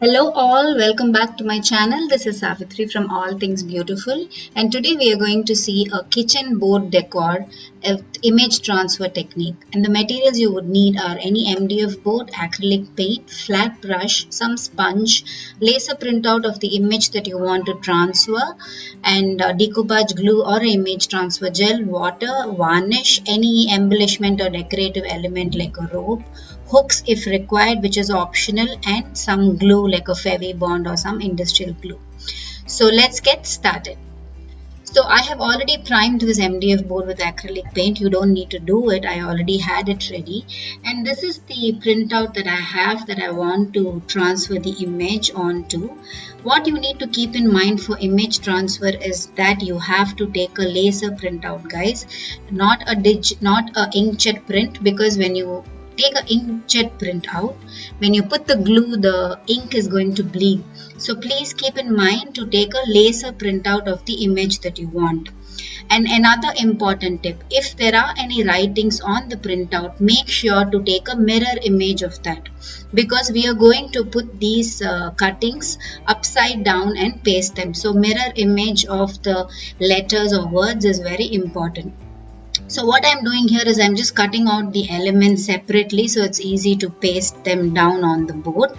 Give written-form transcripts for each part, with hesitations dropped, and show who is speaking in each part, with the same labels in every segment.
Speaker 1: Hello all, welcome back to my channel. This is Savitri from All Things Beautiful, and today we are going to see a kitchen board decor image transfer technique. And the materials you would need are any MDF board, acrylic paint, flat brush, some sponge, laser printout of the image that you want to transfer, and decoupage glue or image transfer gel, water, varnish, any embellishment or decorative element like a rope, hooks if required, which is optional, and some glue like a Fevi bond or some industrial glue. So let's get started. So I have already primed this MDF board with acrylic paint. You don't need to do it. I already had it ready. And this is the printout that I have that I want to transfer the image onto. What you need to keep in mind for image transfer is that you have to take a laser printout, guys, not a inkjet print, because when you take an inkjet print out, when you put the glue, the ink is going to bleed. So please keep in mind to take a laser printout of the image that you want. And another important tip, if there are any writings on the printout, make sure to take a mirror image of that, because we are going to put these cuttings upside down and paste them. So mirror image of the letters or words is very important. So what I'm doing here is I'm just cutting out the elements separately so it's easy to paste them down on the board.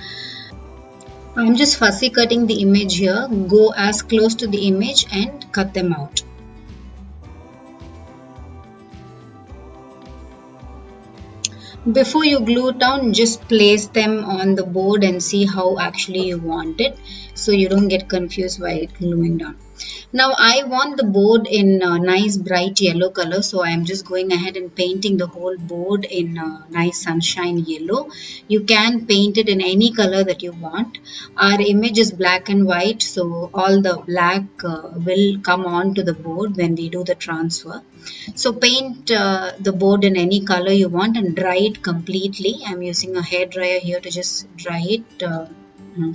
Speaker 1: I'm just fussy cutting the image here. Go as close to the image and cut them out. Before you glue it down, just place them on the board and see how actually you want it, so you don't get confused while gluing down. Now I want the board in a nice bright yellow color, so I am just going ahead and painting the whole board in nice sunshine yellow. You can paint it in any color that you want. Our image is black and white, so all the black will come on to the board when we do the transfer. So paint the board in any color you want and dry it completely. I'm using a hair dryer here to just dry it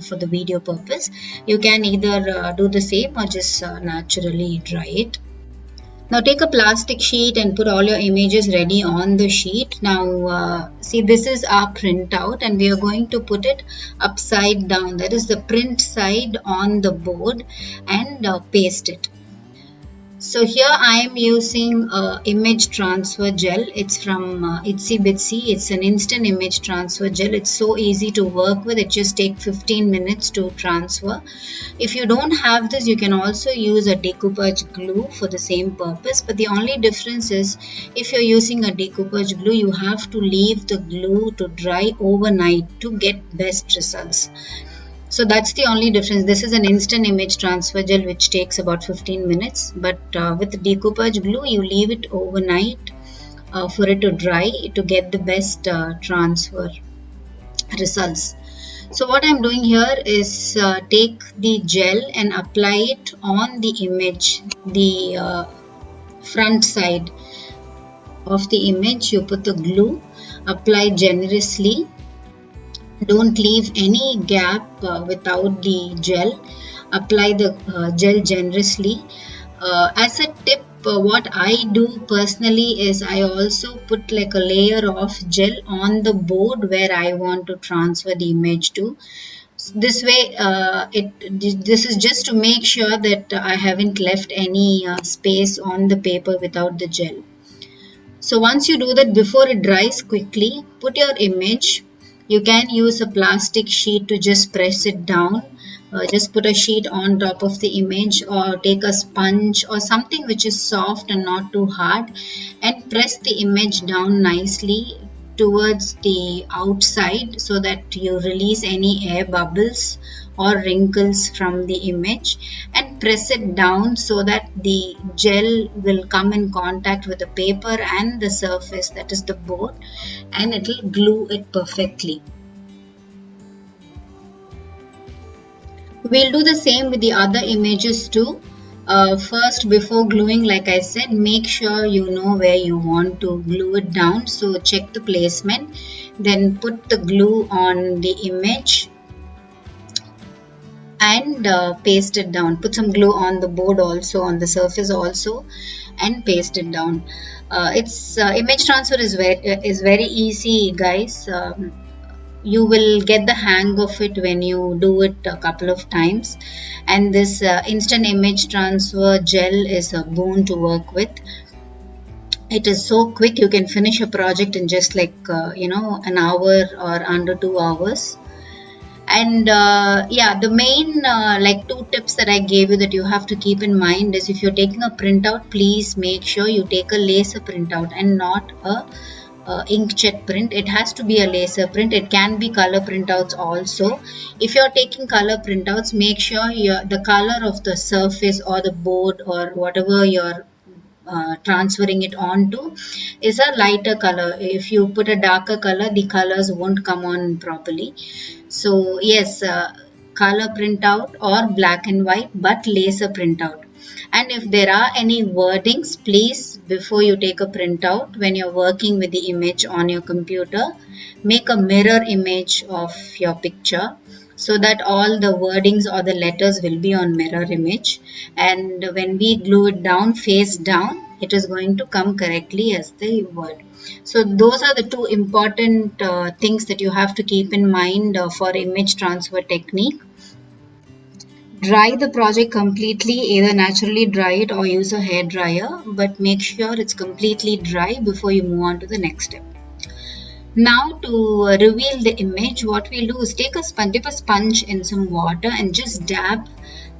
Speaker 1: for the video purpose. You can either do the same or just naturally dry it. Now take a plastic sheet and put all your images ready on the sheet. Now see, this is our printout and we are going to put it upside down, that is the print side on the board, and paste it. So here I am using image transfer gel. It's from Itsy Bitsy. It's an instant image transfer gel. It's so easy to work with. It just takes 15 minutes to transfer. If you don't have this, you can also use a decoupage glue for the same purpose. But the only difference is, if you're using a decoupage glue, you have to leave the glue to dry overnight to get best results. So that's the only difference. This is an instant image transfer gel which takes about 15 minutes, but with the decoupage glue you leave it overnight for it to dry to get the best transfer results. So what I'm doing here is take the gel and apply it on the image, the front side of the image. You put the glue, apply generously. Don't leave any gap without the gel. Apply the gel generously. As a tip, what I do personally is I also put like a layer of gel on the board where I want to transfer the image to. This way, this is just to make sure that I haven't left any space on the paper without the gel. So once you do that, before it dries quickly, put your image. You can use a plastic sheet to just press it down. Just put a sheet on top of the image, or take a sponge or something which is soft and not too hard, and press the image down nicely towards the outside so that you release any air bubbles or wrinkles from the image, and press it down so that the gel will come in contact with the paper and the surface, that is the board, and it will glue it perfectly. We'll do the same with the other images too. First, before gluing, like I said, make sure you know where you want to glue it down. So check the placement, then put the glue on the image and paste it down. Put some glue on the board also, on the surface also, and paste it down. It's image transfer is very easy, guys. you will get the hang of it when you do it a couple of times. And this instant image transfer gel is a boon to work with. It is so quick, you can finish a project in just like an hour or under 2 hours. And yeah, the main like 2 tips that I gave you that you have to keep in mind is, if you're taking a printout, please make sure you take a laser printout and not a inkjet print. It has to be a laser print. It can be color printouts also. If you're taking color printouts, make sure the color of the surface or the board or whatever you're transferring it onto is a lighter color. If you put a darker color, the colors won't come on properly. So yes, color printout or black and white, but laser printout. And if there are any wordings, please, before you take a printout, when you're working with the image on your computer, make a mirror image of your picture, so that all the wordings or the letters will be on mirror image, and when we glue it down face down, it is going to come correctly as the word. So those are the two important things that you have to keep in mind for image transfer technique. Dry the project completely, either naturally dry it or use a hair dryer, but make sure it's completely dry before you move on to the next step. Now to reveal the image, what we'll do is dip a sponge in some water and just dab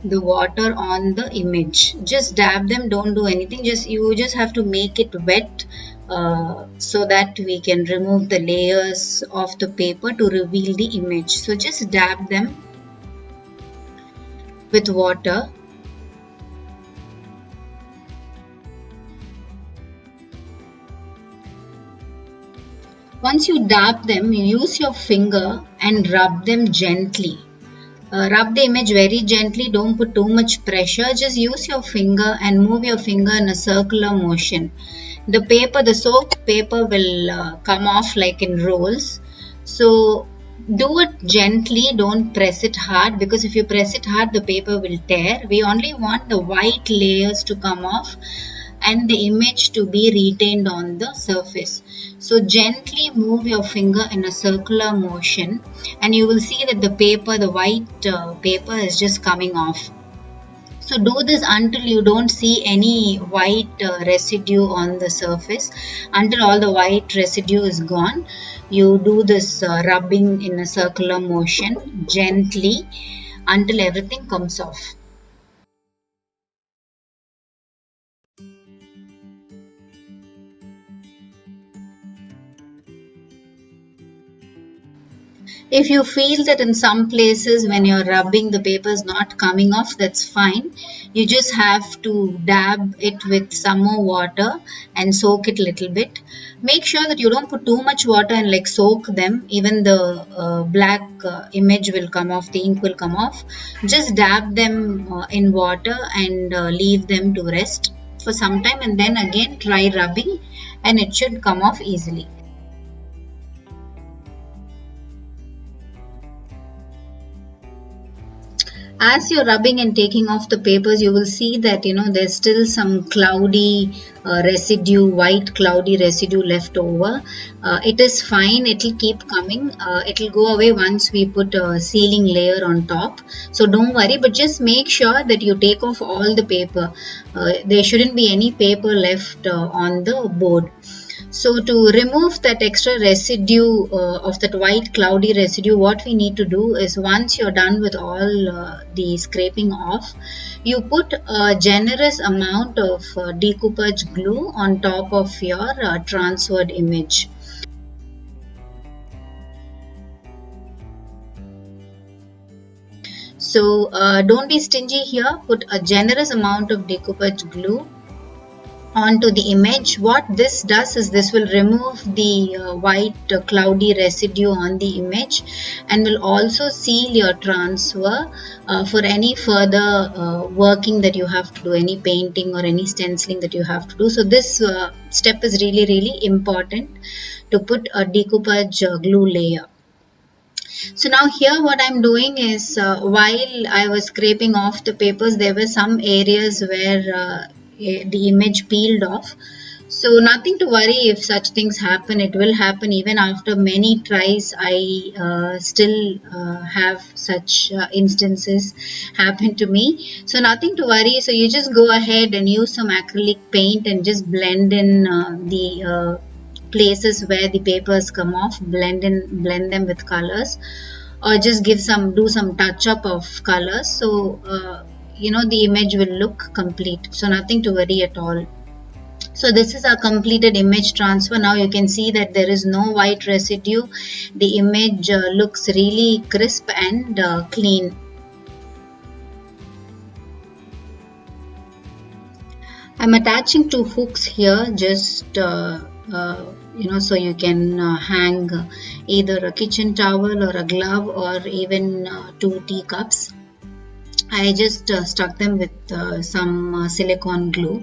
Speaker 1: the water on the image. Just dab them, don't do anything. You just have to make it wet so that we can remove the layers of the paper to reveal the image. So just dab them with water. Once you dab them, you use your finger and rub them gently. Rub the image very gently, don't put too much pressure, just use your finger and move your finger in a circular motion. The soaked paper will come off like in rolls. So do it gently, don't press it hard, because if you press it hard, the paper will tear. We only want the white layers to come off and the image to be retained on the surface. So gently move your finger in a circular motion and you will see that the white paper is just coming off. So do this until you don't see any white residue on the surface. Until all the white residue is gone, you do this rubbing in a circular motion gently until everything comes off. If you feel that in some places when you're rubbing the paper is not coming off, that's fine. You just have to dab it with some more water and soak it a little bit. Make sure that you don't put too much water and like soak them. Even the black image will come off, the ink will come off. Just dab them in water and leave them to rest for some time, and then again try rubbing and it should come off easily. As you're rubbing and taking off the papers, you will see that there's still some cloudy residue, white cloudy residue left over. It is fine, it'll keep coming. It'll go away once we put a sealing layer on top. So don't worry, but just make sure that you take off all the paper. There shouldn't be any paper left on the board. So to remove that extra residue of that white cloudy residue, what we need to do is, once you're done with all the scraping off, you put a generous amount of decoupage glue on top of your transferred image. So don't be stingy here, put a generous amount of decoupage glue onto the image. What this does is, this will remove the white cloudy residue on the image and will also seal your transfer for any further working that you have to do, any painting or any stenciling that you have to do. So this step is really important, to put a decoupage glue layer. So now here what I'm doing is, while I was scraping off the papers, there were some areas where the image peeled off. So nothing to worry if such things happen. It will happen even after many tries. I still have such instances happen to me. So nothing to worry. So you just go ahead and use some acrylic paint and just blend in the places where the papers come off. Blend them with colors, or just do some touch up of colors. So the image will look complete. So nothing to worry at all. So this is a completed image transfer. Now you can see that there is no white residue. The image looks really crisp and clean. I'm attaching two hooks here, just so you can hang either a kitchen towel or a glove, or even two teacups. I just stuck them with some silicone glue.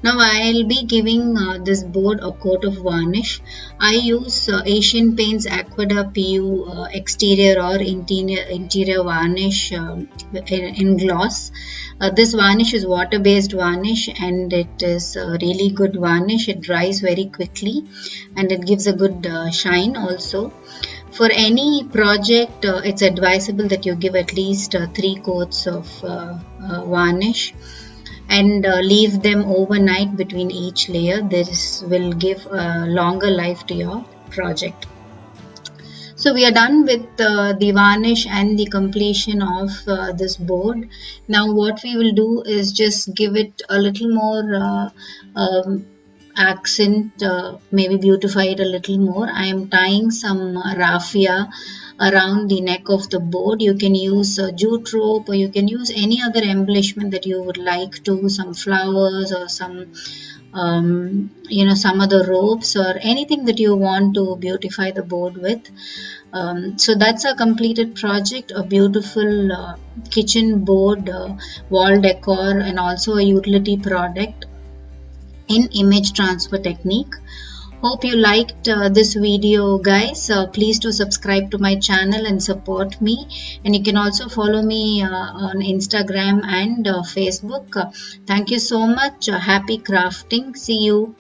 Speaker 1: Now I'll be giving this board a coat of varnish. I use Asian Paints Aquador PU exterior or interior varnish in gloss. This varnish is water-based varnish, and it is a really good varnish. It dries very quickly and it gives a good shine also. For any project, it's advisable that you give at least 3 coats of varnish, and leave them overnight between each layer. This will give a longer life to your project. So we are done with the varnish and the completion of this board. Now what we will do is just give it a little more accent, maybe beautify it a little more. I am tying some raffia around the neck of the board. You can use jute rope, or you can use any other embellishment that you would like to, some flowers or some some other ropes, or anything that you want to beautify the board with. So that's a completed project, a beautiful kitchen board, wall decor, and also a utility product in image transfer technique. Hope you liked this video, guys. Please do subscribe to my channel and support me, and you can also follow me on Instagram and Facebook. Thank you so much. Happy crafting. See you.